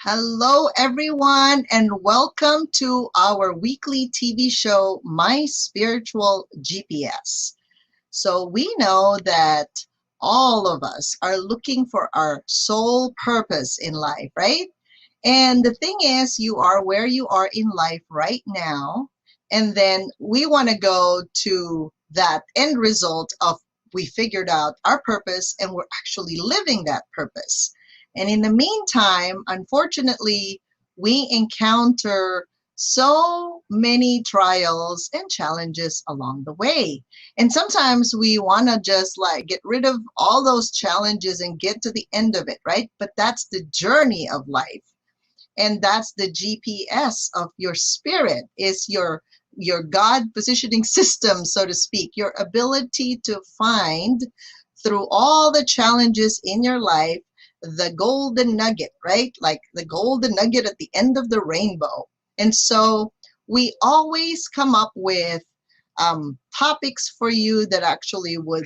Hello, everyone, and welcome to our weekly TV show, My Spiritual GPS. So, we know that all of us are looking for our soul purpose in life, right? And the thing is, you are where you are in life right now, and then we want to go to that end result of we figured out our purpose and we're actually living that purpose. And in the meantime, unfortunately, we encounter so many trials and challenges along the way. And sometimes we want to just like get rid of all those challenges and get to the end of it, right? But that's the journey of life. And that's the GPS of your spirit, is your God positioning system, so to speak, your ability to find through all the challenges in your life the golden nugget, right? Like the golden nugget at the end of the rainbow. And so we always come up with topics for you that actually would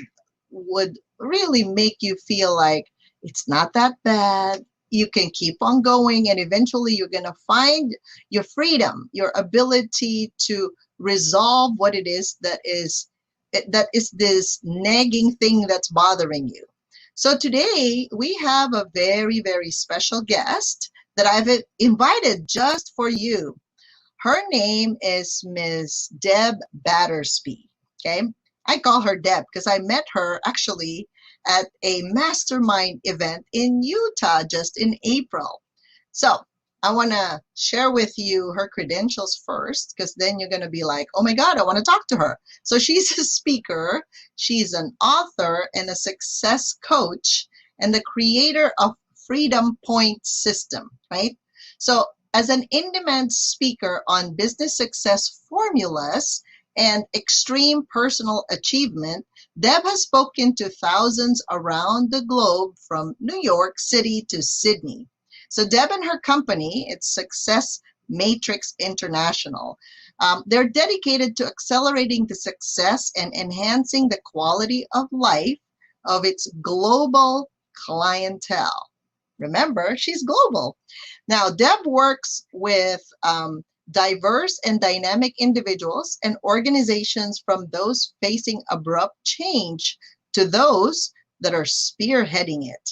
really make you feel like it's not that bad. You can keep on going, and eventually you're going to find your freedom, your ability to resolve what it is that is this nagging thing that's bothering you. So today we have a very, very special guest that I've invited just for you. Her name is Miss Deb Battersby. Okay. I call her Deb because I met her actually at a mastermind event in Utah just in April. So I want to share with you her credentials first, because then you're going to be like, oh my God, I want to talk to her. So she's a speaker, she's an author and a success coach, and the creator of Freedom Point System, right? So as an in-demand speaker on business success formulas and extreme personal achievement, Deb has spoken to thousands around the globe from New York City to Sydney. So Deb and her company, it's Success Matrix International, they're dedicated to accelerating the success and enhancing the quality of life of its global clientele. Remember, she's global. Now, Deb works with diverse and dynamic individuals and organizations, from those facing abrupt change to those that are spearheading it.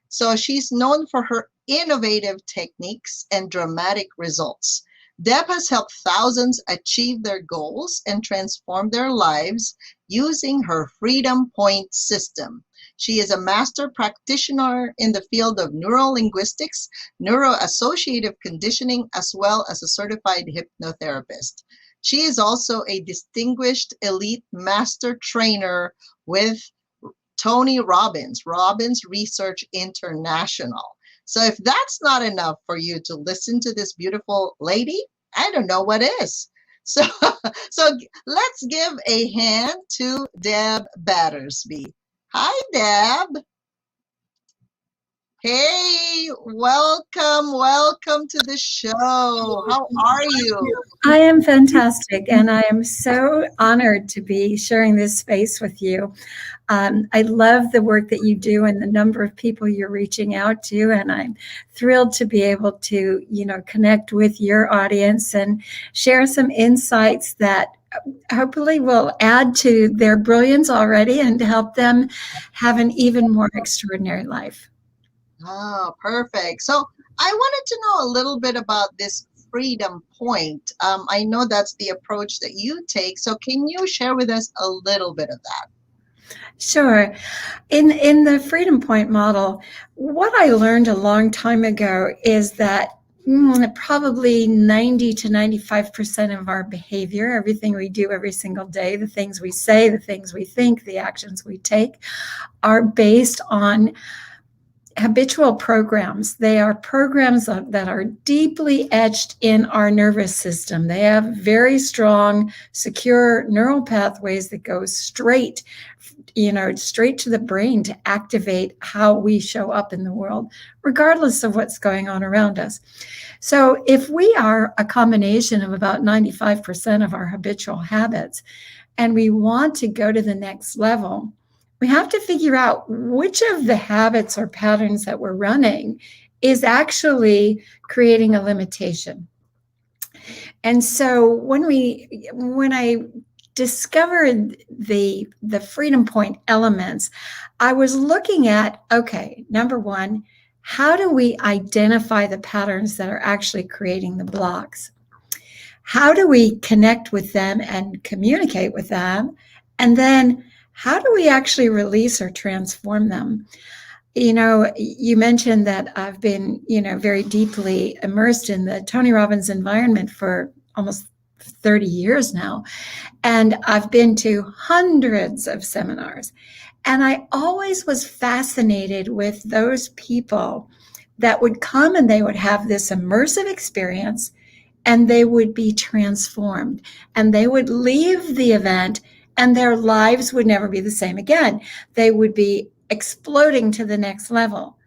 So she's known for her innovative techniques and dramatic results. Deb has helped thousands achieve their goals and transform their lives using her Freedom Point system. She is a master practitioner in the field of neurolinguistics, neuroassociative conditioning, as well as a certified hypnotherapist. She is also a distinguished elite master trainer with Tony Robbins, Robbins Research International. So if that's not enough for you to listen to this beautiful lady, I don't know what is. So, so let's give a hand to Deb Battersby. Hi, Deb. Hey, welcome to the show. How are you? I am fantastic, and I am so honored to be sharing this space with you. I love the work that you do and the number of people you're reaching out to, and I'm thrilled to be able to, connect with your audience and share some insights that hopefully will add to their brilliance already and help them have an even more extraordinary life. Oh, perfect. So I wanted to know a little bit about this Freedom Point. I know that's the approach that you take. So can you share with us a little bit of that? Sure. In the Freedom Point model, what I learned a long time ago is that probably 90 to 95% of our behavior, everything we do every single day, the things we say, the things we think, the actions we take, are based on habitual programs. They are programs that are deeply etched in our nervous system. They have very strong, secure neural pathways that go straight to the brain to activate how we show up in the world, regardless of what's going on around us. So if we are a combination of about 95% of our habitual habits, and we want to go to the next level, we have to figure out which of the habits or patterns that we're running is actually creating a limitation. And so when I discovered the Freedom Point elements, I was looking at, okay, number one, how do we identify the patterns that are actually creating the blocks? How do we connect with them and communicate with them? And then how do we actually release or transform them? You mentioned that I've been, very deeply immersed in the Tony Robbins environment for almost 30 years now. And I've been to hundreds of seminars. And I always was fascinated with those people that would come and they would have this immersive experience and they would be transformed and they would leave the event and their lives would never be the same again. They would be exploding to the next level.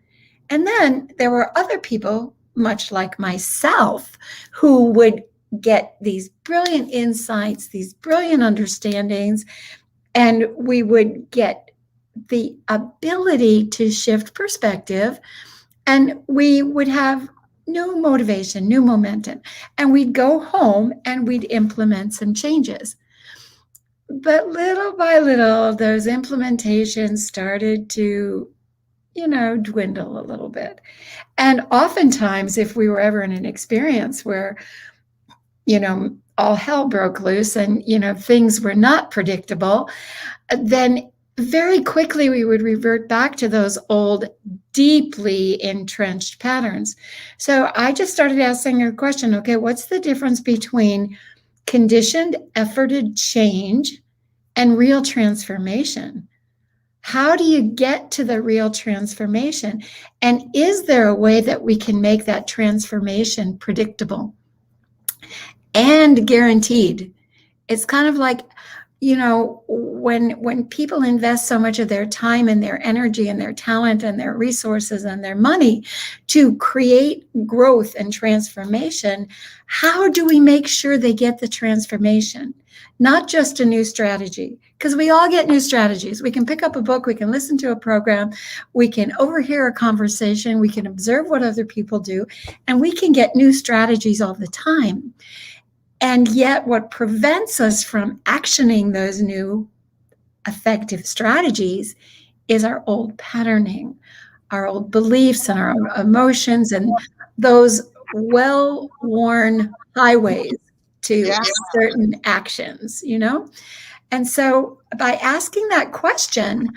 And then there were other people, much like myself, who would get these brilliant insights, these brilliant understandings, and we would get the ability to shift perspective, and we would have new motivation, new momentum, and we'd go home and we'd implement some changes. But little by little, those implementations started to, dwindle a little bit. And oftentimes, if we were ever in an experience where, all hell broke loose and, things were not predictable, then very quickly we would revert back to those old, deeply entrenched patterns. So I just started asking a question, okay, what's the difference between conditioned, efforted change and real transformation? How do you get to the real transformation? And is there a way that we can make that transformation predictable and guaranteed? It's kind of like, when people invest so much of their time and their energy and their talent and their resources and their money to create growth and transformation, how do we make sure they get the transformation? Not just a new strategy, because we all get new strategies. We can pick up a book, we can listen to a program, we can overhear a conversation, we can observe what other people do, and we can get new strategies all the time. And yet what prevents us from actioning those new effective strategies is our old patterning, our old beliefs and our emotions and those well-worn highways to certain actions, And so by asking that question,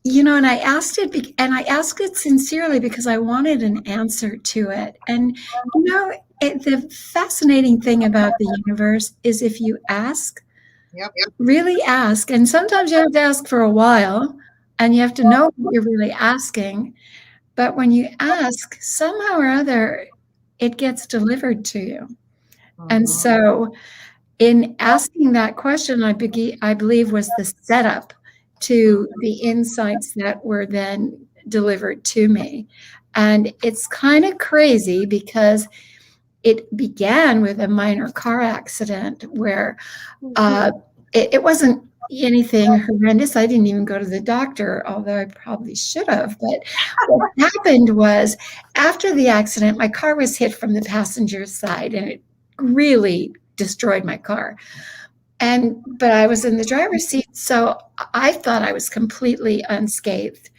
and I asked it sincerely because I wanted an answer to it. And, the fascinating thing about the universe is if you ask, really ask, and sometimes you have to ask for a while and you have to know what you're really asking. But when you ask, somehow or other, it gets delivered to you. And so in asking that question, I believe was the setup to the insights that were then delivered to me. And it's kind of crazy because it began with a minor car accident where it wasn't anything horrendous. I didn't even go to the doctor, although I probably should have. But what happened was after the accident, my car was hit from the passenger side and it really destroyed my car. But I was in the driver's seat, so I thought I was completely unscathed.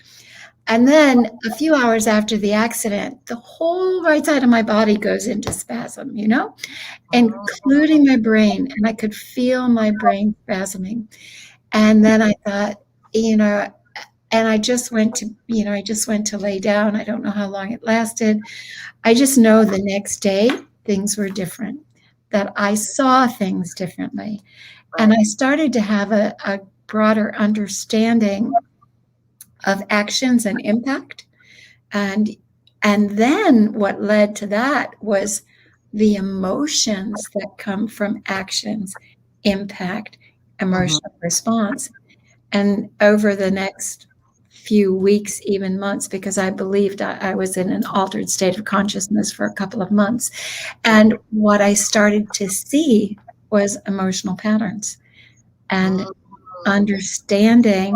And then a few hours after the accident, the whole right side of my body goes into spasm, including my brain. And I could feel my brain spasming. And then I thought, and I just went to lay down. I don't know how long it lasted. I just know the next day things were different, that I saw things differently. And I started to have a broader understanding of actions and impact. And then what led to that was the emotions that come from actions, impact, emotional response. And over the next few weeks, even months, because I believed I was in an altered state of consciousness for a couple of months. And what I started to see was emotional patterns and understanding.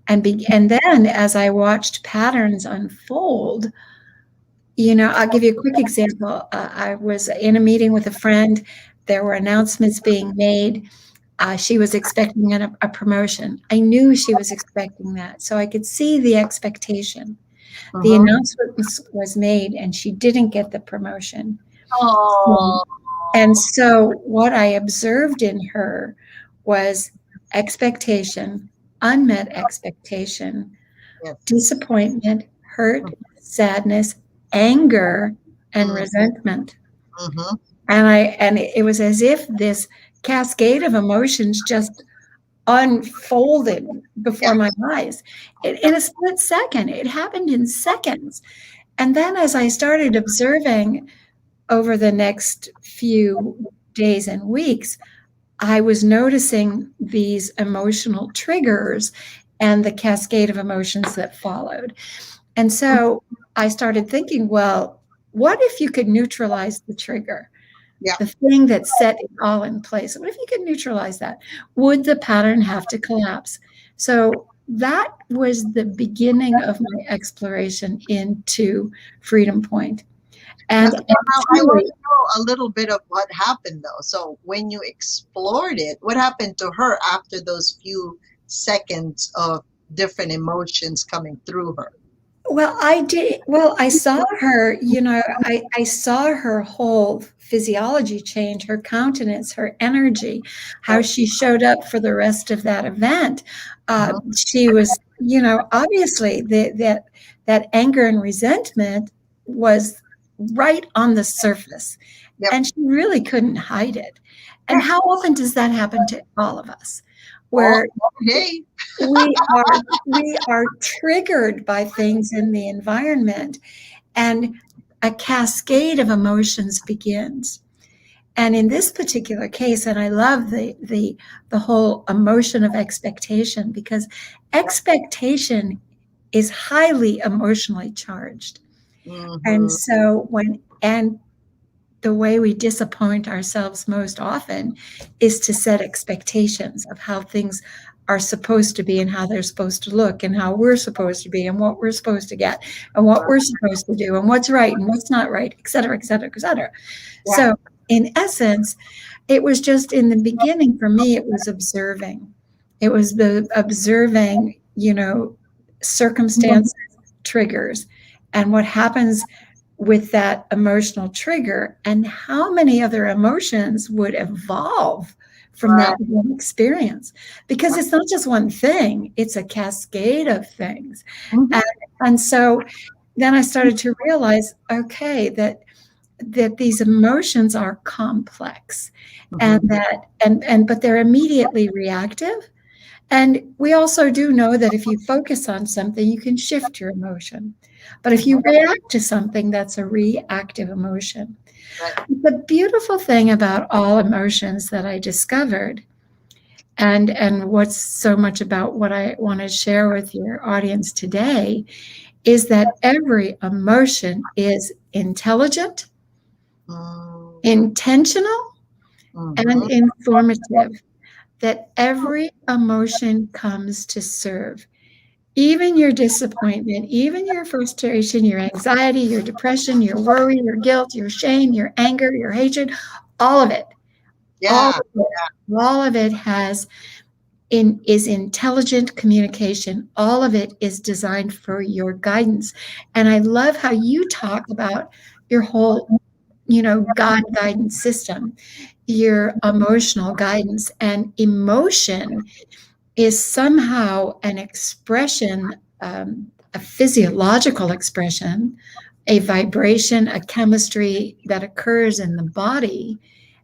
And then as I watched patterns unfold, I'll give you a quick example. I was in a meeting with a friend. There were announcements being made. She was expecting a promotion. I knew she was expecting that. So I could see the expectation. The Mm-hmm. announcement was made and she didn't get the promotion. Oh, And so what I observed in her was expectation, unmet expectation, yes. disappointment, hurt, sadness, anger, and Mm-hmm. resentment. Mm-hmm. And it was as if this cascade of emotions just unfolded Yeah. before my eyes in a split second. It happened in seconds. And then as I started observing over the next few days and weeks, I was noticing these emotional triggers and the cascade of emotions that followed. And so I started thinking, well, what if you could neutralize the trigger? Yeah. The thing that set it all in place. What if you could neutralize that? Would the pattern have to collapse? So that was the beginning of my exploration into Freedom Point. Now, And I want truly, to know a little bit of what happened though. So when you explored it, what happened to her after those few seconds of different emotions coming through her? well, I did. Well, I saw her, I saw her whole physiology change, her countenance, her energy, how Right. she showed up for the rest of that event. Mhm. She was, obviously that anger and resentment was right on the surface, Yep. and she really couldn't hide it. And Yeah. how often does that happen to all of us? All Where day. we are triggered by things in the environment, and a cascade of emotions begins. And in this particular case, and I love the whole emotion of expectation, because expectation is highly emotionally charged. And Mm-hmm. so the way we disappoint ourselves most often is to set expectations of how things are supposed to be and how they're supposed to look and how we're supposed to be and what we're supposed to get and what we're supposed to do and what's right and what's not right, et cetera, et cetera, et cetera. Yeah. So in essence, it was just in the beginning for me, it was observing. It was the observing, circumstances, triggers, and what happens with that emotional trigger and how many other emotions would evolve from Right. that one experience, because Right. it's not just one thing, it's a cascade of things. Mhm. And so then I started to realize, okay, that these emotions are complex, and Mhm. that and but they're immediately reactive. And we also do know that if you focus on something, you can shift your emotion. But if you Mhm. react to something, that's a reactive emotion. Right. The beautiful thing about all emotions that I discovered, and what's so much about what I want to share with your audience today, is that every emotion is intelligent, Mm. intentional, and Mhm. informative. That every emotion comes to serve. Even your disappointment, even your frustration, your anxiety, your depression, your worry, your guilt, your shame, your anger, your hatred, all of it, all Yeah. of it, all of it is intelligent communication. All of it is designed for your guidance. And I love how you talk about your whole, God guidance system, your emotional guidance. And emotion is somehow an expression, a physiological expression, a vibration, a chemistry that occurs in the body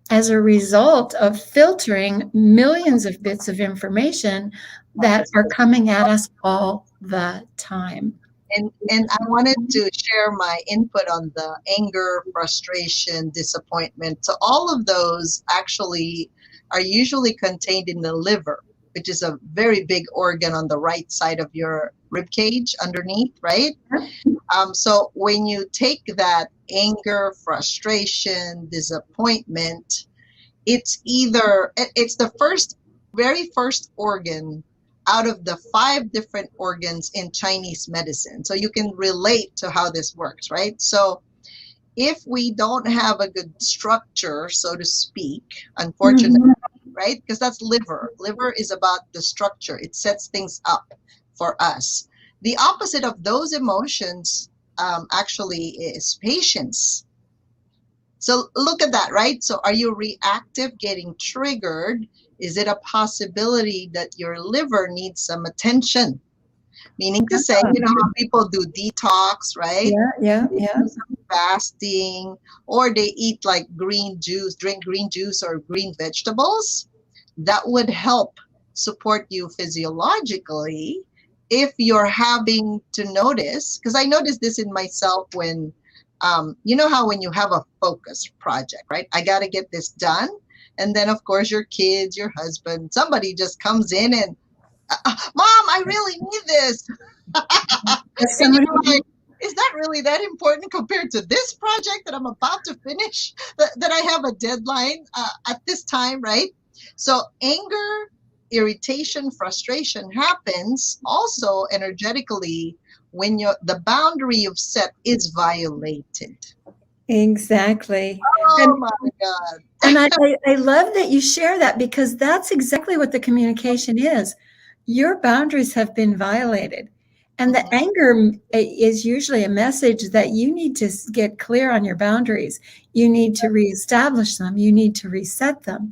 as a result of filtering millions of bits of information that are coming at us all the time. And I wanted to share my input on the anger, frustration, disappointment. So all of those actually are usually contained in the liver, which is a very big organ on the right side of your rib cage underneath, right? So when you take that anger, frustration, disappointment, it's the very first organ out of the five different organs in Chinese medicine. So you can relate to how this works, right? So if we don't have a good structure, so to speak, unfortunately, Mhm. right? Because that's liver. Liver is about the structure, it sets things up for us. The opposite of those emotions actually is patience. So look at that, right? So are you reactive, getting triggered? Is it a possibility that your liver needs some attention? Meaning to say, you know how people do detox, right? Yeah, yeah, They yeah. do some fasting, or they eat like green juice, drink green juice or green vegetables. That would help support you physiologically if you're having to notice. Because I noticed this in myself when, you know, how when you have a focus project, right? I got to get this done. And then, of course, your kids, your husband, somebody just comes in and, Mom, I really need this. As And someone you're like, is that really that important compared to this project that I'm about to finish? That I have a deadline at this time, right? So anger, irritation, frustration happens also energetically when the boundary you've set is violated. exactly. Oh And my God. and I love that you share that because that's exactly what the communication is. Your boundaries have been violated. And the Mhm. anger is usually a message that you need to get clear on your boundaries. You need to reestablish them. You need to reset them.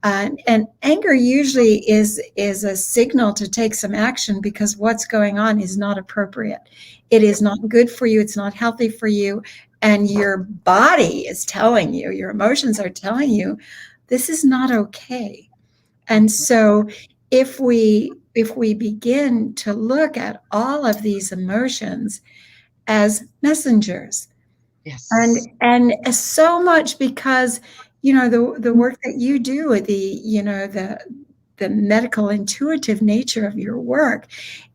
And anger usually is a signal to take some action because what's going on is not appropriate. It is not good for you. It's not healthy for you. And your body is telling you, your emotions are telling you, this is not okay. And so if we begin to look at all of these emotions as messengers, Yes. and so much because the work that you do, the medical intuitive nature of your work,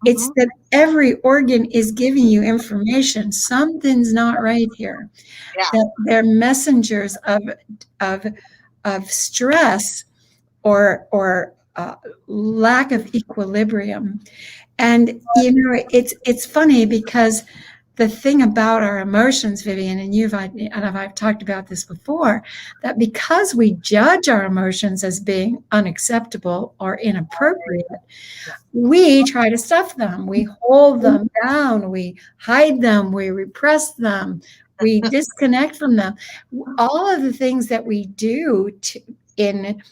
it's Mhm. that every organ is giving you information. Something's not right here. Yeah. That they're messengers of of stress or lack of equilibrium. And it's funny because the thing about our emotions, Vivian, and I've talked about this before, that because we judge our emotions as being unacceptable or inappropriate, Yeah. we try to stuff them. We hold them down. We hide them. We repress them. We disconnect from them. All of the things that we do in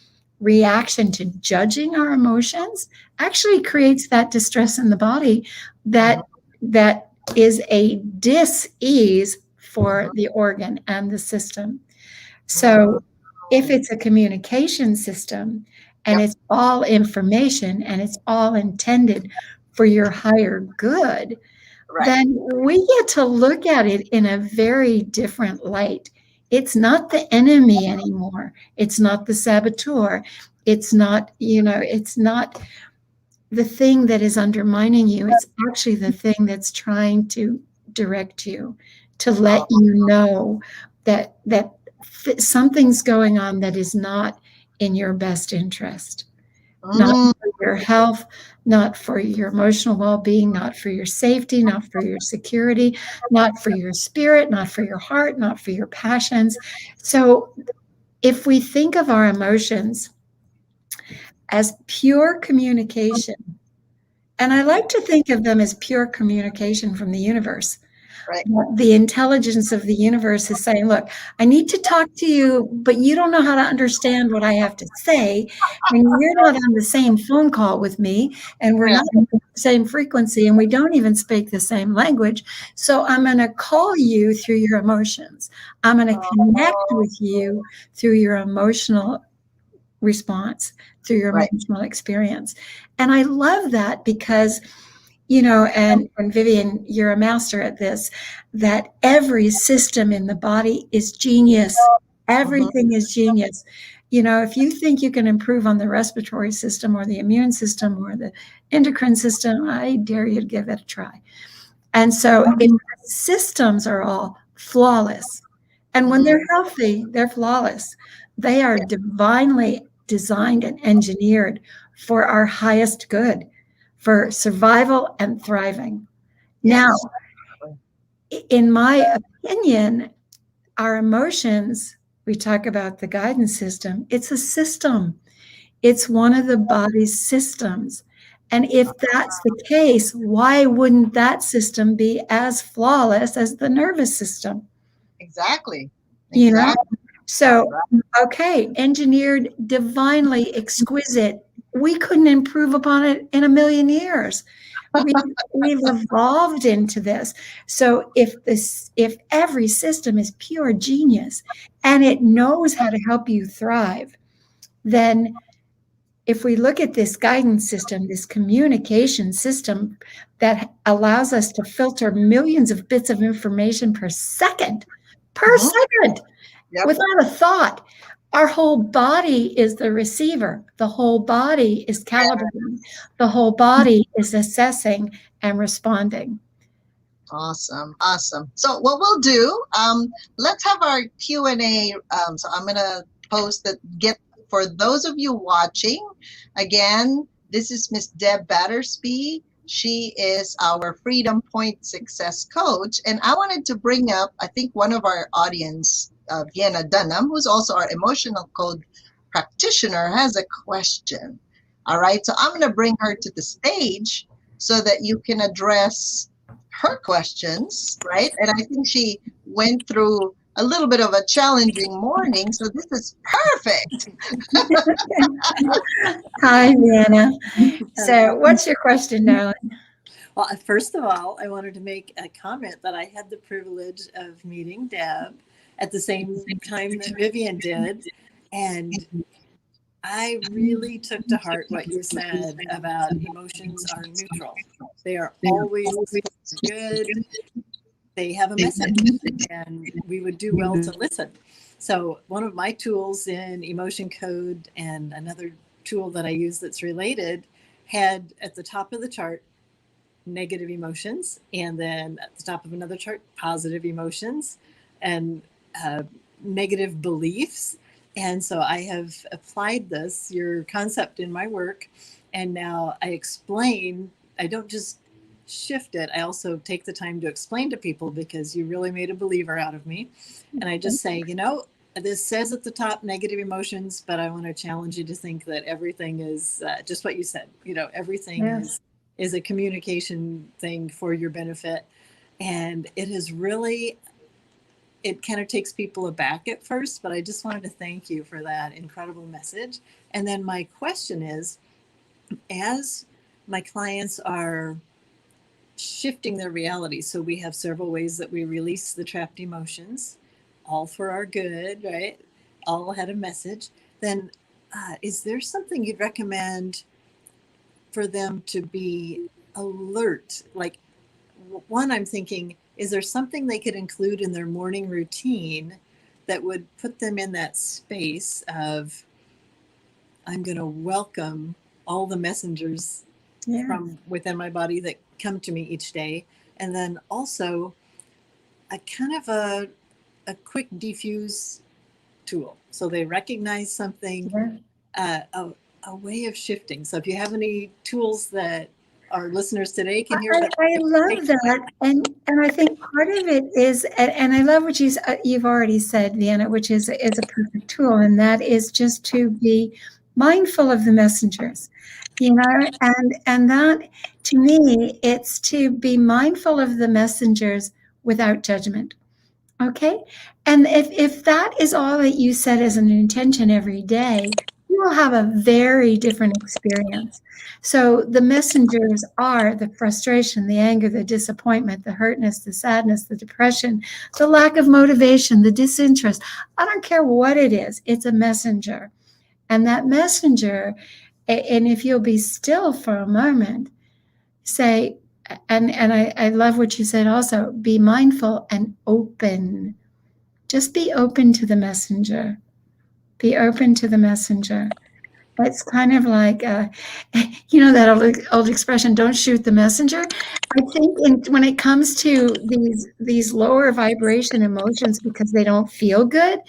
reaction to judging our emotions actually creates that distress in the body Mhm. that is a dis-ease for Mhm. the organ and the system. Mhm. So if it's a communication system and Yep. it's all information and it's all intended for your higher good, Right. then we get to look at it in a very different light. It's not the enemy anymore. It's not the saboteur. It's not the thing that is undermining you. It's actually the thing that's trying to direct you, to let Oh. you know that something's going on that is not in your best interest, not Mm. for your health, not for your emotional well-being, not for your safety, not for your security, not for your spirit, not for your heart, not for your passions. So if we think of our emotions as pure communication, and I like to think of them as pure communication from the universe. Right. The intelligence of the universe is saying, look, I need to talk to you, but you don't know how to understand what I have to say. And you're not on the same phone call with me, and we're Yeah. not on the same frequency, and we don't even speak the same language. So I'm going to call you through your emotions. I'm going to connect Oh. with you through your emotional response, through your Right. emotional experience. And I love that because and Vivian, you're a master at this, that every system in the body is genius. Mhm. Everything is genius. If you think you can improve on the respiratory system or the immune system or the endocrine system, I dare you to give it a try. And so if the systems are all flawless, and when Mhm. they're healthy, they're flawless. They are Yeah. divinely designed and engineered for our highest good, for survival and thriving. Now, Yes. in my opinion, our emotions, we talk about the guidance system, it's a system. It's one of the body's systems. And if that's the case, why wouldn't that system be as flawless as the nervous system? Exactly. You know? Exactly. So, okay, engineered, divinely exquisite. We couldn't improve upon it in a million years. We, we've evolved into this. So if every system is pure genius and it knows how to help you thrive, then if we look at this guidance system, this communication system that allows us to filter millions of bits of information per Mhm. second, Yep. without a thought, our whole body is the receiver. The whole body is calibrating. The whole body is assessing and responding. Awesome, awesome. So what we'll do, let's have our Q&A. So I'm gonna post that. Get for those of you watching, again, this is Miss Deb Battersby. She is our Freedom Point Success Coach, and I wanted to bring up, I think one of our audience, Vienna Dunham, who's also our emotional code practitioner, has a question. All right, so I'm gonna bring her to the stage so that you can address her questions, right? And I think she went through a little bit of a challenging morning, so this is perfect. Hi, Vienna. So, what's your question, darling? Well, first of all, I wanted to make a comment that I had the privilege of meeting Deb at the same time that Vivian did. And I really took to heart what you said about emotions are neutral. They are always good. They have a message, and we would do well to listen. So one of my tools in emotion code, and another tool that I use that's related, had at the top of the chart negative emotions, and then at the top of another chart positive emotions, and negative beliefs. And so I have applied your concept in my work, and now I explain. I don't just shift it, I also take the time to explain to people, because you really made a believer out of me. And I just say, this says at the top negative emotions, but I want to challenge you to think that everything is just what you said. Everything is a communication thing for your benefit. And it is really, it kind of takes people aback at first, but I just wanted to thank you for that incredible message. And then my question is, as my clients are shifting their reality, so we have several ways that we release the trapped emotions, all for our good, right? All had a message. Then is there something you'd recommend for them to be alert? Like, one, I'm thinking, is there something they could include in their morning routine that would put them in that space of, I'm going to welcome all the messengers from within my body that come to me each day? And then also a kind of a quick diffuse tool. So they recognize something, a way of shifting. So if you have any tools that our listeners today can hear. I love that. And I think part of it is, and I love what you've already said, Vienna, which is a perfect tool. And that is just to be mindful of the messengers, and that, to me, it's to be mindful of the messengers without judgment. Okay. And if that is all that you set as an intention every day, you will have a very different experience. So the messengers are the frustration, the anger, the disappointment, the hurtness, the sadness, the depression, the lack of motivation, the disinterest. I don't care what it is, it's a messenger. And that messenger, and if you'll be still for a moment, say, and I love what you said also, be mindful and open. Just be open to the messenger. Be open to the messenger. It's kind of like, that old expression, don't shoot the messenger. I think when it comes to these lower vibration emotions, because they don't feel good,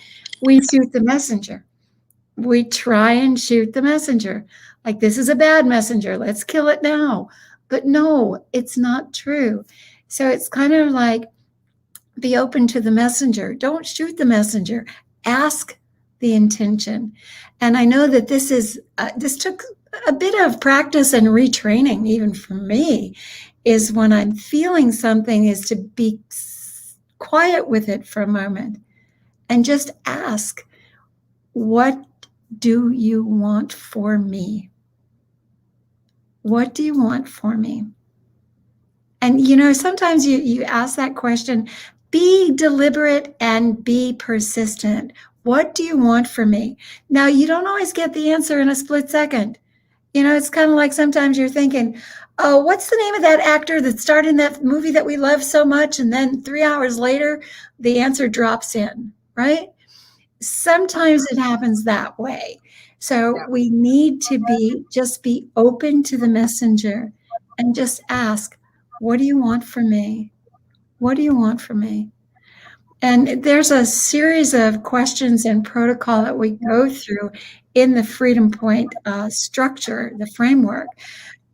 we shoot the messenger. We try and shoot the messenger. Like, this is a bad messenger. Let's kill it now. But no, it's not true. So it's kind of like, Be open to the messenger. Don't shoot the messenger. Ask the intention. And I know that this took a bit of practice and retraining, even for me, is when I'm feeling something, is to be quiet with it for a moment and just ask, what do you want for me? What do you want for me? And, sometimes you ask that question, be deliberate and be persistent. What do you want from me? Now, you don't always get the answer in a split second. It's kind of like sometimes you're thinking, oh, what's the name of that actor that starred in that movie that we love so much? And then 3 hours later, the answer drops in, right? Sometimes it happens that way. So we need to just be open to the messenger and just ask, what do you want from me? What do you want from me? And there's a series of questions and protocol that we go through in the Freedom Point structure, the framework,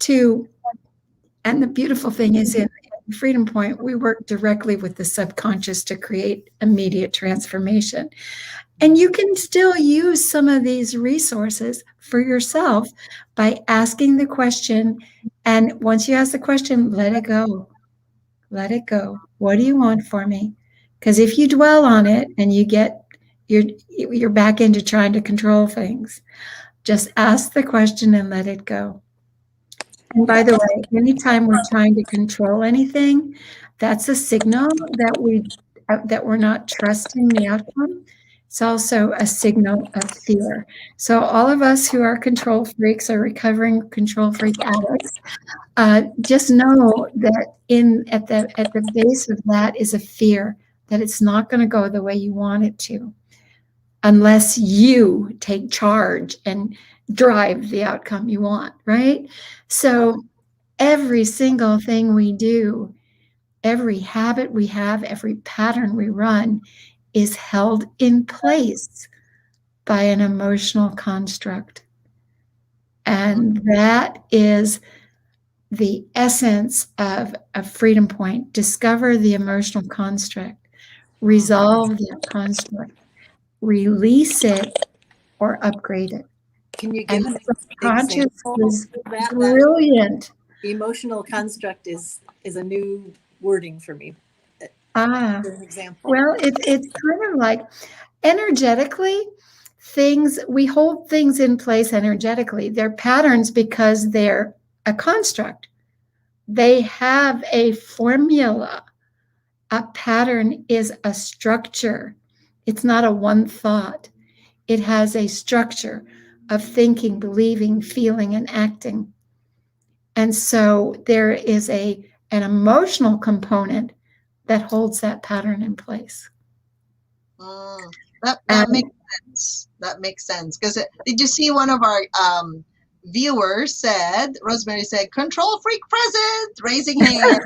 and the beautiful thing is in Freedom Point, we work directly with the subconscious to create immediate transformation. And you can still use some of these resources for yourself by asking the question. And once you ask the question, let it go. Let it go. What do you want for me? Because if you dwell on it and you're back into trying to control things, just ask the question and let it go. And by the way, anytime we're trying to control anything, that's a signal that we're not trusting the outcome. It's also a signal of fear. So all of us who are control freaks or recovering control freak addicts, just know that at the base of that is a fear that it's not going to go the way you want it to, unless you take charge and drive the outcome you want, right? So every single thing we do, every habit we have, every pattern we run is held in place by an emotional construct. And that is the essence of a Freedom Point. Discover the emotional construct, resolve that construct, release it, or upgrade it. Can you give an conscious example is of that? brilliant. Emotional construct is a new wording for me. An example. Well, it's kind of like energetically, we hold things in place energetically. They're patterns because they're a construct. They have a formula. A pattern is a structure. It's not a one thought. It has a structure of thinking, believing, feeling, and acting. And so there is an emotional component that holds that pattern in place. That makes sense. That makes sense. Because did you see one of our viewers said, Rosemary said, control freak present, raising hand.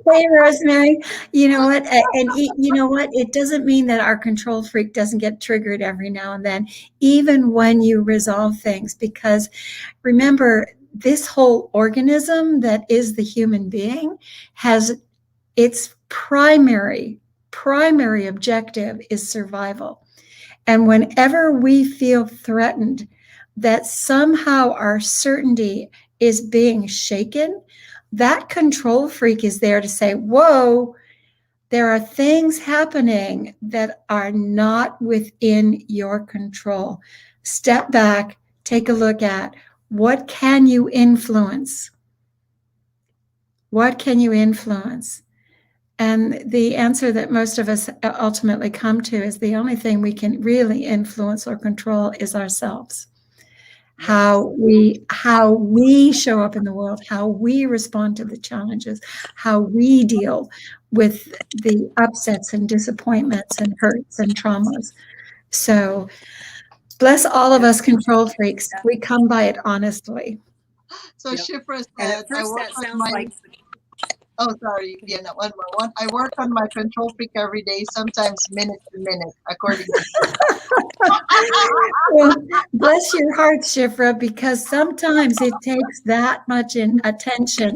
Hey, Rosemary, you know what? And you know what? It doesn't mean that our control freak doesn't get triggered every now and then, even when you resolve things, because remember, this whole organism that is the human being has its primary objective is survival. And whenever we feel threatened, that somehow our certainty is being shaken, that control freak is there to say, whoa, there are things happening that are not within your control. Step back, take a look at what can you influence? What can you influence? And the answer that most of us ultimately come to is the only thing we can really influence or control is ourselves. How we show up in the world, how we respond to the challenges, how we deal with the upsets and disappointments and hurts and traumas. So bless all of us control freaks. We come by it honestly. So Shifra said, I work on my... Oh, sorry. Yeah, no, one more. I work on my control freak every day, sometimes minute to minute, according to... Well, bless your heart, Shifra, because sometimes it takes that much attention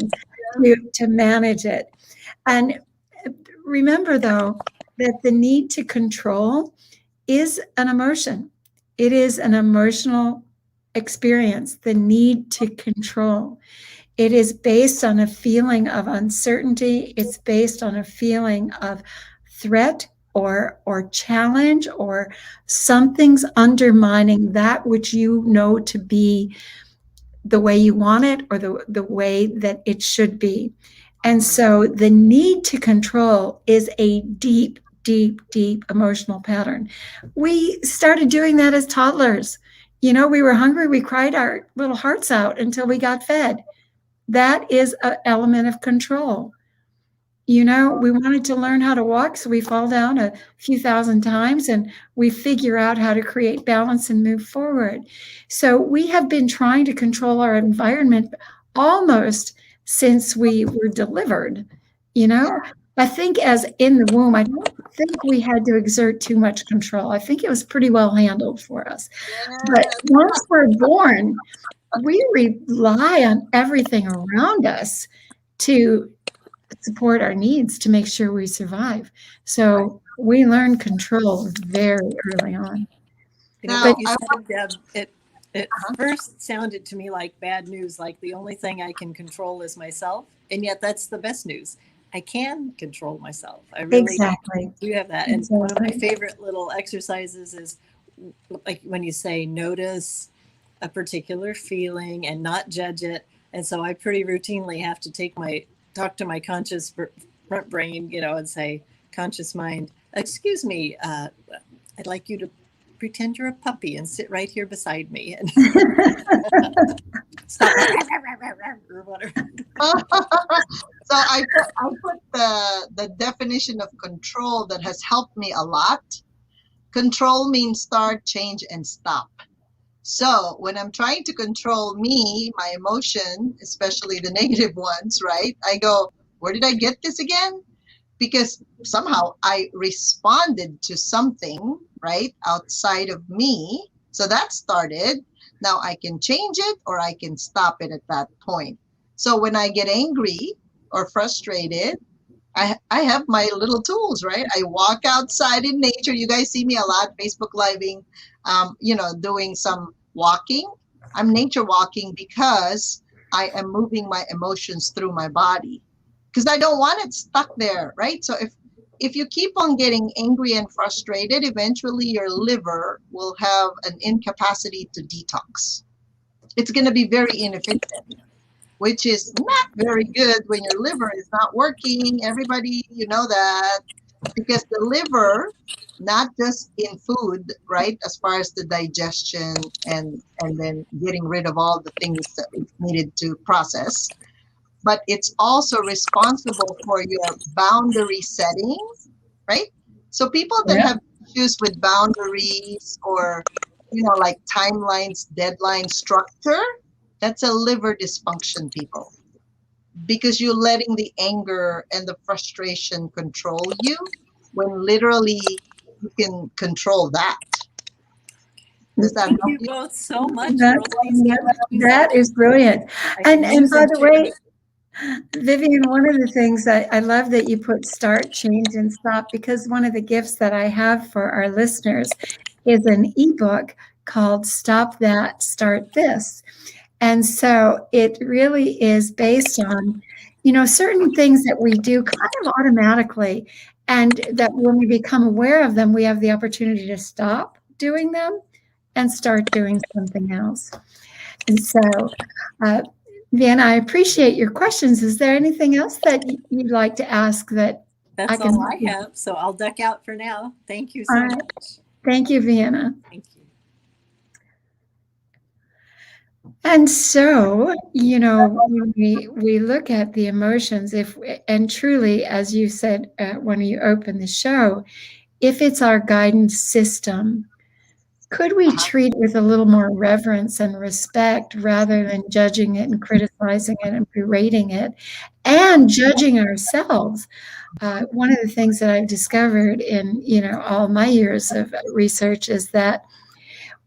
to manage it. And remember, though, that the need to control is an emotion. It is an emotional experience, the need to control. It is based on a feeling of uncertainty. It's based on a feeling of threat or challenge, or something's undermining that which you know to be the way you want it, or the way that it should be. And so the need to control is a deep, deep, deep emotional pattern. We started doing that as toddlers. We were hungry. We cried our little hearts out until we got fed. That is an element of control. We wanted to learn how to walk, so we fall down a few thousand times and we figure out how to create balance and move forward. So we have been trying to control our environment almost since we were delivered. I think as in the womb, I don't think we had to exert too much control. I think it was pretty well handled for us. But once we're born, we rely on everything around us to support our needs, to make sure we survive. So we learn control very early on. But you said, Deb, it first sounded to me like bad news, like the only thing I can control is myself. And yet that's the best news. I can control myself. I really do have that. And one of my favorite little exercises is like when you say notice a particular feeling and not judge it. And so I pretty routinely have to talk to my conscious front brain, and say, conscious mind, excuse me, I'd like you to pretend you're a puppy and sit right here beside me. And stop. Or whatever. So I put the definition of control that has helped me a lot. Control means start, change, and stop. So when I'm trying to control me, my emotion, especially the negative ones, right? I go, where did I get this again? Because somehow I responded to something, right, outside of me. So that started. Now I can change it or I can stop it at that point. So when I get angry or frustrated, I have my little tools, right? I walk outside in nature. You guys see me a lot, Facebook living, doing some walking. I'm nature walking because I am moving my emotions through my body because I don't want it stuck there, right? So if you keep on getting angry and frustrated, eventually your liver will have an incapacity to detox. It's going to be very inefficient, which is not very good when your liver is not working. Everybody, you know that, because the liver, not just in food, right, as far as the digestion and then getting rid of all the things that we needed to process, but it's also responsible for your boundary setting, right? So people that have issues with boundaries or, like timelines, deadline structure, that's a liver dysfunction, people, because you're letting the anger and the frustration control you when literally you can control that. Does that Thank help you you? both so much. That is brilliant. And by the way, Vivian, one of the things that I love that you put start, change, and stop, because one of the gifts that I have for our listeners is an ebook called Stop That, Start This. And so it really is based on, certain things that we do kind of automatically, and that when we become aware of them, we have the opportunity to stop doing them and start doing something else. And so, Van, I appreciate your questions. Is there anything else that you'd like to ask that That's all I have. So I'll duck out for now. Thank you so much. Thank you, Vienna. Thank you. And so, when we look at the emotions, and truly, as you said when you opened the show, if it's our guidance system, could we treat it with a little more reverence and respect rather than judging it and criticizing it and berating it and judging ourselves? One of the things that I've discovered in, all my years of research is that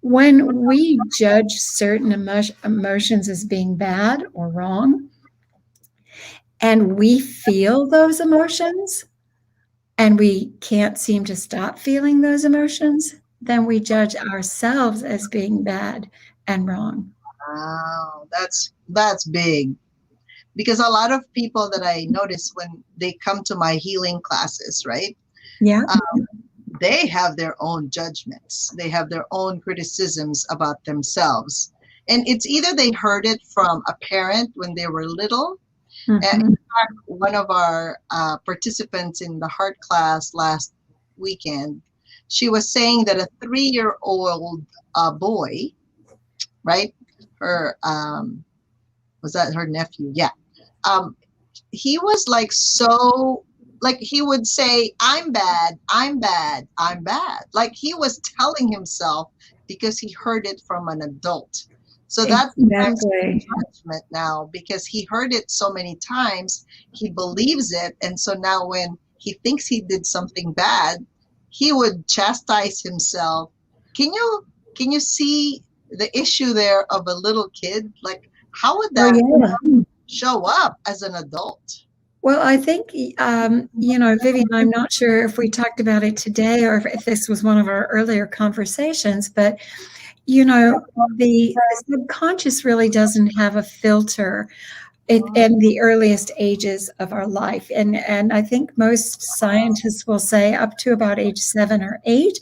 when we judge certain emotions as being bad or wrong, and we feel those emotions, and we can't seem to stop feeling those emotions, then we judge ourselves as being bad and wrong. Wow, that's big. Because a lot of people that I notice when they come to my healing classes, right? Yeah. They have their own judgments. They have their own criticisms about themselves. And it's either they heard it from a parent when they were little. In Mm-hmm. fact, one of our participants in the heart class last weekend, she was saying that a 3-year-old boy, right? Her was that her nephew? Yeah. Um, he was like so like he would say, I'm bad, I'm bad, I'm bad. Like he was telling himself because he heard it from an adult. So that becomes Exactly. judgment now because he heard it so many times, he believes it. And so now when he thinks he did something bad, he would chastise himself. Can you see the issue there of a little kid? Like how would Oh, that yeah. show up as an adult? Well, I think, Vivian, I'm not sure if we talked about it today or if this was one of our earlier conversations, but, the subconscious really doesn't have a filter in the earliest ages of our life. And I think most scientists will say up to about age 7 or 8,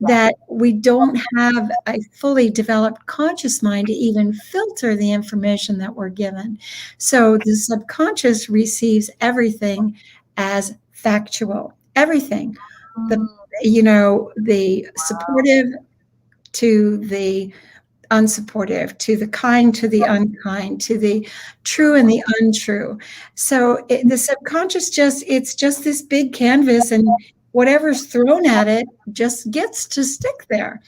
that we don't have a fully developed conscious mind to even filter the information that we're given. So the subconscious receives everything as factual, everything. The the supportive to the unsupportive, to the kind, to the unkind, to the true and the untrue. So the subconscious it's just this big canvas, and whatever's thrown at it just gets to stick there.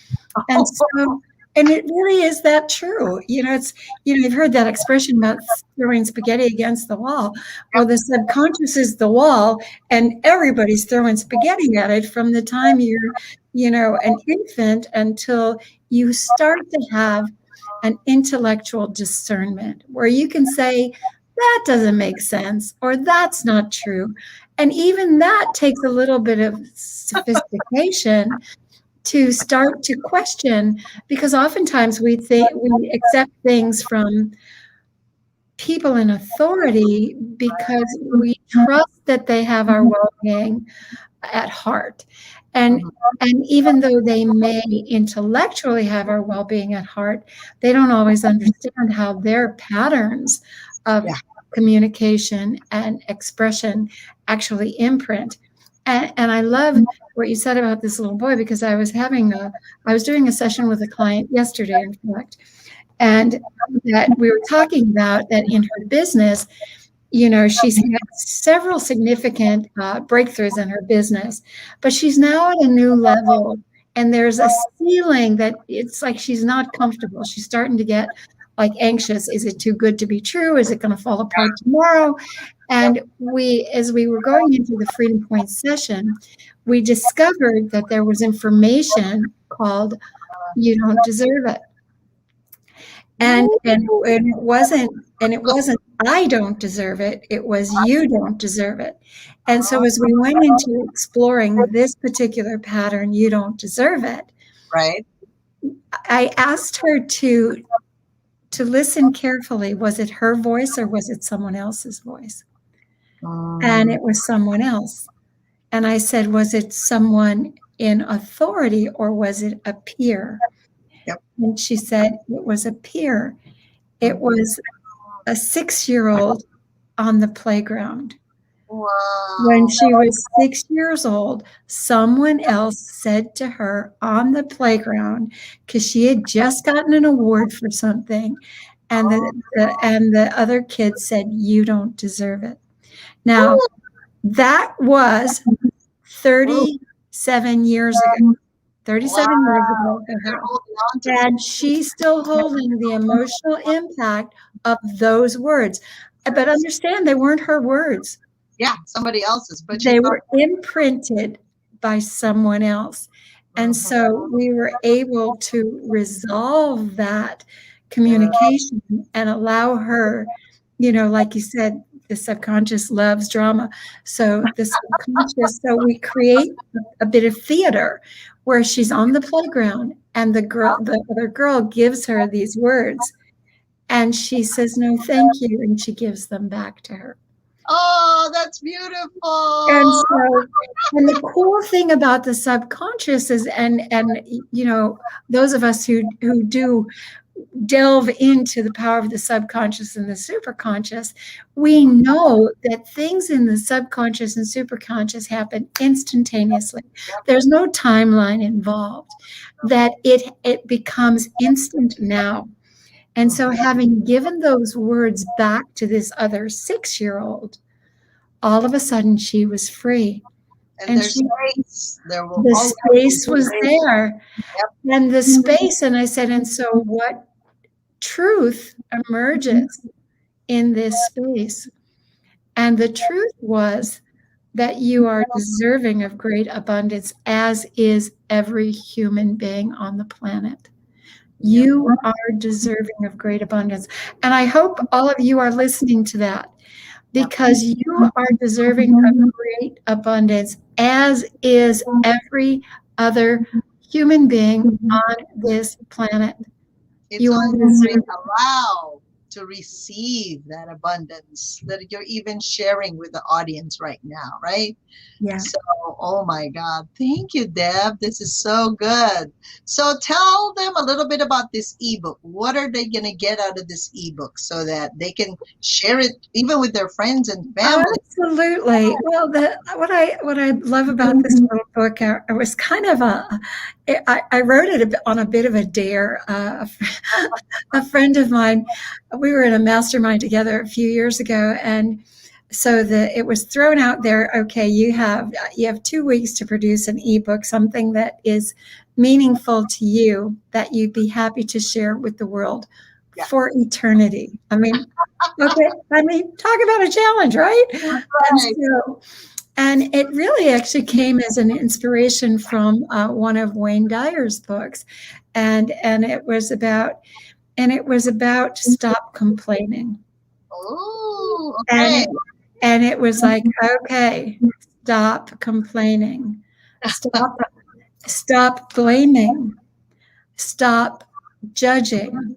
And so, and it really is that true. You've heard that expression about throwing spaghetti against the wall. Well, the subconscious is the wall, and everybody's throwing spaghetti at it from the time you're, an infant until you start to have an intellectual discernment where you can say, that doesn't make sense, or that's not true. And even that takes a little bit of sophistication to start to question, because oftentimes we accept things from people in authority because we trust that they have our well-being at heart. And even though they may intellectually have our well-being at heart, they don't always understand how their patterns of communication and expression actually imprint. And I love what you said about this little boy, because I was doing a session with a client yesterday, in fact, and that we were talking about that in her business. She's had several significant breakthroughs in her business, but she's now at a new level, and there's a ceiling that it's like she's not comfortable. She's starting to get like anxious. Is it too good to be true? Is it going to fall apart tomorrow? And as we were going into the Freedom Point session, we discovered that there was information called "You Don't Deserve It." And it wasn't I don't deserve it. It was you don't deserve it. And so as we went into exploring this particular pattern, you don't deserve it, Right. I asked her to listen carefully. Was it her voice or was it someone else's voice? And it was someone else. And I said, was it someone in authority or was it a peer? Yep. And she said it was a peer. It was a 6-year-old on the playground. Wow. When she was 6 years old, someone else said to her on the playground, because she had just gotten an award for something, and the other kid said, "You don't deserve it." Now, that was 37 years ago. 37 years ago for her. And she's still holding the emotional impact of those words. But understand, they weren't her words. Yeah, somebody else's. But they were imprinted by someone else. And so we were able to resolve that communication and allow her, like you said, the subconscious loves drama. So the subconscious, so we create a bit of theater where she's on the playground and the other girl gives her these words and she says, no, thank you. And she gives them back to her. Oh, that's beautiful. And so, and the cool thing about the subconscious is, and you know, those of us who do delve into the power of the subconscious and the superconscious, we know that things in the subconscious and superconscious happen instantaneously. There's no timeline involved, that it becomes instant now. And so having given those words back to this other 6-year-old, all of a sudden she was free. And there's space. The space was there. Yep. And the space, and I said, and so what truth emerges in this space? And the truth was that you are deserving of great abundance, as is every human being on the planet. You are deserving of great abundance. And I hope all of you are listening to that, because you are deserving of great abundance, as is every other human being on this planet. It's only allow to receive that abundance that you're even sharing with the audience right now, right? Yeah. So, oh my God. Thank you, Deb. This is so good. So tell them a little bit about this ebook. What are they going to get out of this ebook so that they can share it even with their friends and family? Absolutely. Well, what I love about this little book, it was kind of I wrote it on a bit of a dare. A friend of mine, we were in a mastermind together a few years ago, and so it was thrown out there. Okay, you have 2 weeks to produce an ebook, something that is meaningful to you, that you'd be happy to share with the world for eternity. I mean, okay. I mean, talk about a challenge, right? And it really actually came as an inspiration from one of Wayne Dyer's books, and it was about stop complaining. Oh, okay. And it was like, okay, stop complaining, stop blaming, stop judging,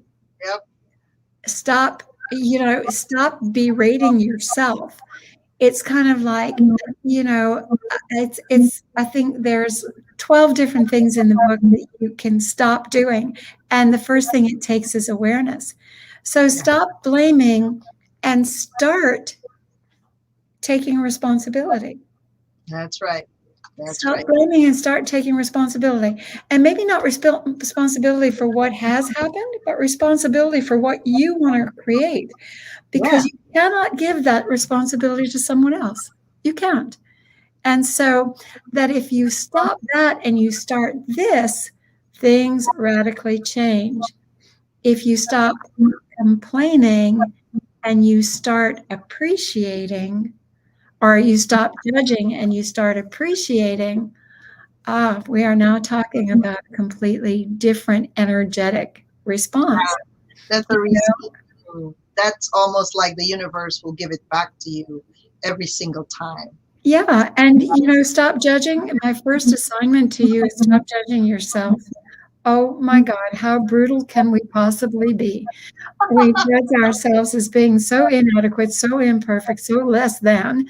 stop berating yourself. It's kind of like, it's I think there's 12 different things in the book that you can stop doing. And the first thing it takes is awareness. So stop blaming and start taking responsibility. That's right. Stop blaming and start taking responsibility. And maybe not responsibility for what has happened, but responsibility for what you want to create. Because you cannot give that responsibility to someone else. You can't. And so that if you stop that and you start this, things radically change. If you stop complaining and you start appreciating, or you stop judging and you start appreciating, we are now talking about a completely different energetic response. That's a reason. That's almost like the universe will give it back to you every single time. Yeah. And, stop judging. My first assignment to you is stop judging yourself. Oh my God, how brutal can we possibly be? We judge ourselves as being so inadequate, so imperfect, so less than,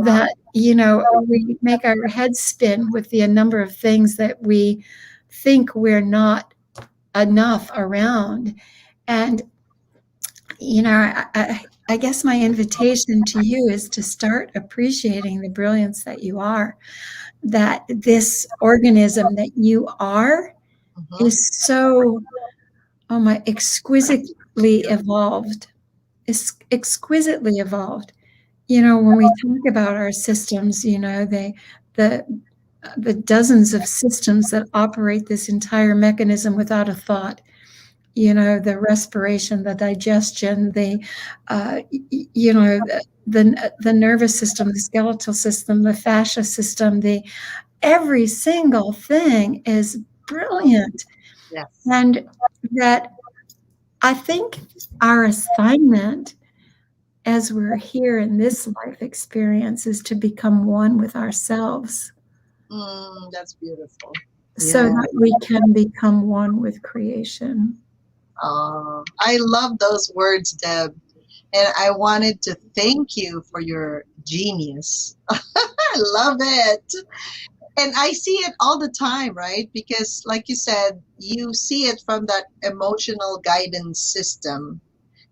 that, we make our heads spin with the number of things that we think we're not enough around. And, I guess my invitation to you is to start appreciating the brilliance that you are, that this organism that you are is so, exquisitely evolved. It's exquisitely evolved. When we talk about our systems, the dozens of systems that operate this entire mechanism without a thought. The respiration, the digestion, the nervous system, the skeletal system, the fascia system, every single thing is brilliant. Yes. And that I think our assignment as we're here in this life experience is to become one with ourselves That's beautiful. so Yeah. that we can become one with creation. I love those words, Deb. And I wanted to thank you for your genius. I love it. And I see it all the time, right? Because, like you said, you see it from that emotional guidance system.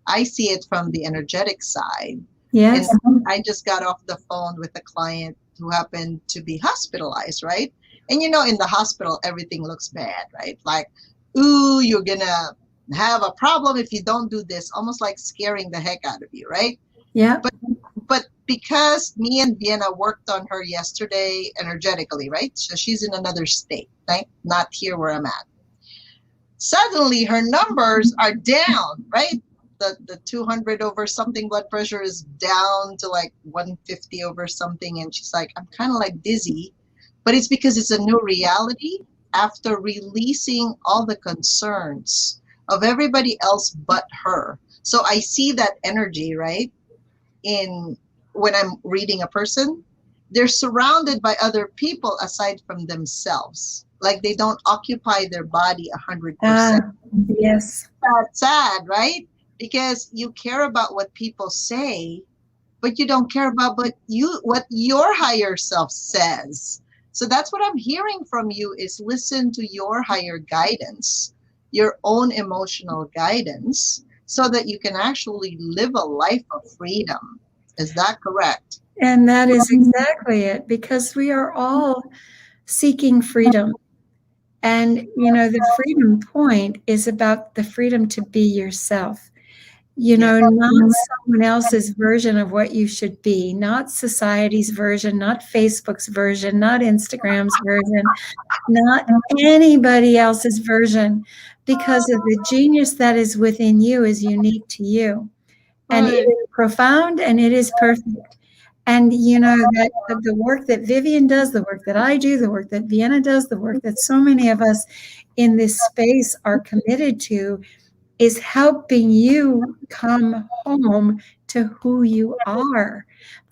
I see it from the energetic side. Yes. And I just got off the phone with a client who happened to be hospitalized, right? And you know, in the hospital, everything looks bad, right? Like, ooh, you're gonna have a problem if you don't do this, almost like scaring the heck out of you, right? Yeah. But because me and Vienna worked on her yesterday energetically, right? So she's in another state, right? Not here where I'm at. Suddenly her numbers are down, right? The 200 over something blood pressure is down to like 150 over something. And she's like, I'm kind of like dizzy, but it's because it's a new reality after releasing all the concerns of everybody else but her. So I see that energy, right? In when I'm reading a person, they're surrounded by other people aside from themselves. Like they don't occupy their body 100%. Yes. That's sad, right? Because you care about what people say, but you don't care about what your higher self says. So that's what I'm hearing from you is listen to your higher guidance, your own emotional guidance, so that you can actually live a life of freedom. Is that correct? And that is exactly it, because we are all seeking freedom. And, the freedom point is about the freedom to be yourself. Yeah. Not someone else's version of what you should be, not society's version, not Facebook's version, not Instagram's version, not anybody else's version, because of the genius that is within you is unique to you. And it Right. is profound and it is perfect. And that the work that Vivian does, the work that I do, the work that Vienna does, the work that so many of us in this space are committed to is helping you come home to who you are.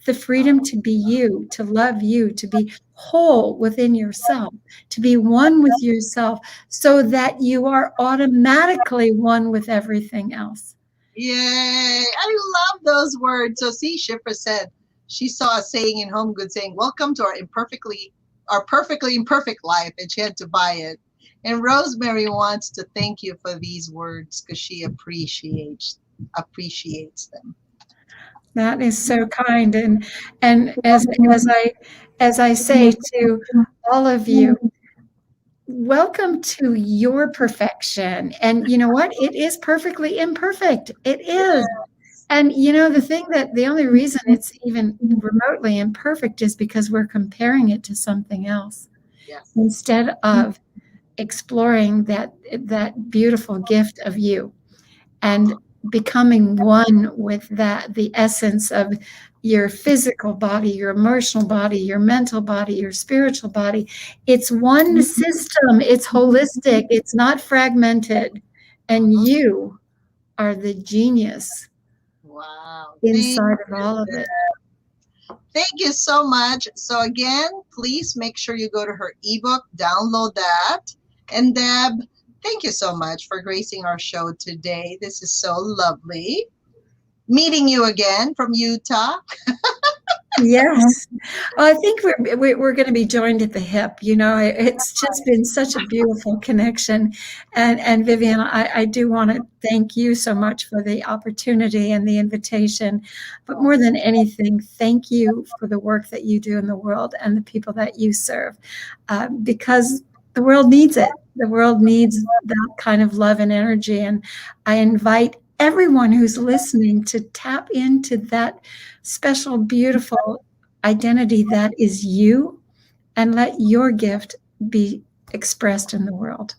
The freedom to be you, to love you, to be whole within yourself, to be one with yourself, so that you are automatically one with everything else. Yay! I love those words. So see, Shifra said she saw a saying in Home Goods saying, "Welcome to our perfectly imperfect life," and she had to buy it. And Rosemary wants to thank you for these words because she appreciates them. That is so kind. And as I say to all of you, welcome to your perfection. And you know what? It is perfectly imperfect. It is. And the only reason it's even remotely imperfect is because we're comparing it to something else Yes. instead of exploring that beautiful gift of you and becoming one with the essence of your physical body, your emotional body, your mental body, your spiritual body. It's one system. It's holistic. It's not fragmented. And you are the genius Wow. inside of all of it. Thank you so much. So again, please make sure you go to her ebook, download that. And Deb, thank you so much for gracing our show today. This is so lovely. Meeting you again from Utah. Yes. Well, I think we're going to be joined at the hip. It's just been such a beautiful connection. And Vivian, I do want to thank you so much for the opportunity and the invitation. But more than anything, thank you for the work that you do in the world and the people that you serve, because the world needs it. The world needs that kind of love and energy. And I invite everyone who's listening to tap into that special, beautiful identity that is you, and let your gift be expressed in the world.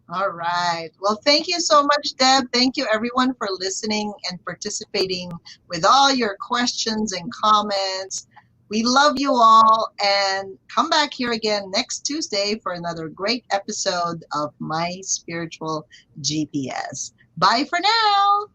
All right. Well, thank you so much, Deb. Thank you, everyone, for listening and participating with all your questions and comments. We love you all, and come back here again next Tuesday for another great episode of My Spiritual GPS. Bye for now.